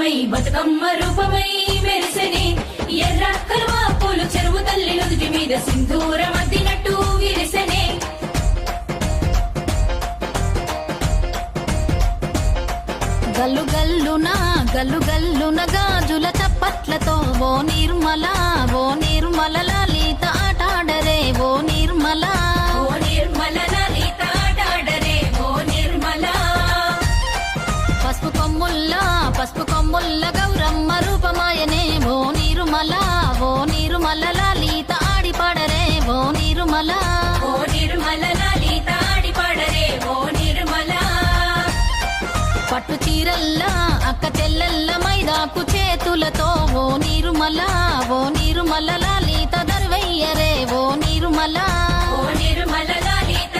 రూపమై బతుకమ్మ రూపమై మెరిసెనే ఎర్ర కలువ పూలు చెరువు తల్లి నుదుటి మీద సింధూరం అద్దినట్టు విరిసెనే గల్లు గల్లున గాజుల చప్పట్లతో ఓ నిర్మల లలిత ఆటాడరే ఓ నిర్మల లలిత ఆటాడరే ఓ నిర్మల పసుపు కొమ్ముల్ల గౌరమ్మ రూపమాయనే ఓ నిర్మల లలిత ఆడిపాడరే ఓ నిర్మల లలిత ఆడిపాడరే ఓ నిర్మల పట్టు చీరల్లా అక్క చెల్లెల్ల మైదాకు చేతులతో ఓ నిర్మల లలిత దర్వయ్యరే ఓ